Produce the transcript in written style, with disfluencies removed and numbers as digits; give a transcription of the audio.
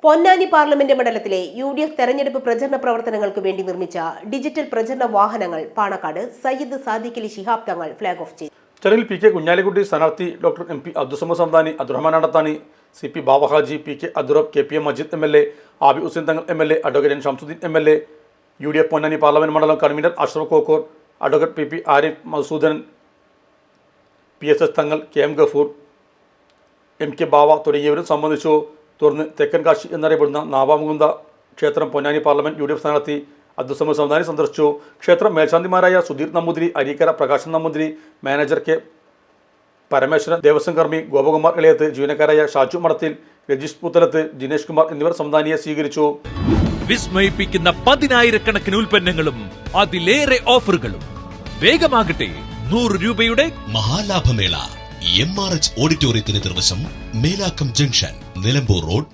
Ponnani parliament മണ്ഡലത്തിലെ UDF തെരഞ്ഞെടുപ്പ് പ്രചരണ പ്രവർത്തനങ്ങൾക്ക് വേണ്ടി നിർമ്മിച്ച ഡിജിറ്റൽ പ്രചരണ വാഹനങ്ങൾ പാണക്കാട് സയ്യിദ് സാദിഖ് അലി ശിഹാബ് തങ്ങൾ ഫ്ലാഗ് ഓഫ് ചെയ്തു. ചടങ്ങിൽ PK കുഞ്ഞാലിക്കുട്ടി, സ്ഥാനാർത്ഥി doctor MP Abdussamad Samadani, Abdurahman Adathani, CP Bavahaji, PK Adrab, KPM Majeed MLA, Abid Hussain Thangal MLA, advocate Shamsuddin MLA, UDF Ponnani parliament മണ്ഡലം convener Ashraf Kokkur, advocate PP Arif Masoodan, PSS Thangal, KM Gafoor, MK Bava തുടങ്ങിയവരും സംബന്ധിച്ചു. തുടർന്ന് തെക്കൻ കാശി എന്നറിയപ്പെടുന്ന നാവാമുകുന്ദ ക്ഷേത്രം പൊന്നാനി പാർലമെന്റ് UDF സ്ഥാനാർത്ഥി അബ്ദുസമദ് സമദാനി സന്ദർശിച്ചു. ക്ഷേത്രം മേൽശാന്തിമാരായ സുധീർ നമ്പൂതിരി, അരീക്കര പ്രകാശൻ നമ്പൂതിരി, മാനേജർ K പരമേശ്വരൻ, ദേവസ്വം കർമ്മി ഗോപകുമാർ ഇളയത്ത്, ജീവനക്കാരായ ഷാജു മടത്തിൽ, രജീഷ് പുത്തലത്ത്, ജിനേഷ് കുമാർ എന്നിവർ സമദാനിയെ സ്വീകരിച്ചു. വിസ്മയിപ്പിക്കുന്ന 10,000-കണക്കിന് ഉൽപ്പന്നങ്ങളും അതിലേറെ ഓഫറുകളും. വേഗമാകട്ടെ, 100 രൂപയുടെ മഹാലാഭമേള MRH ഓഡിറ്റോറിയത്തിന് നിർവശം, മേലാക്കം ജംഗ്ഷൻ, നിലമ്പൂർ റോഡ്,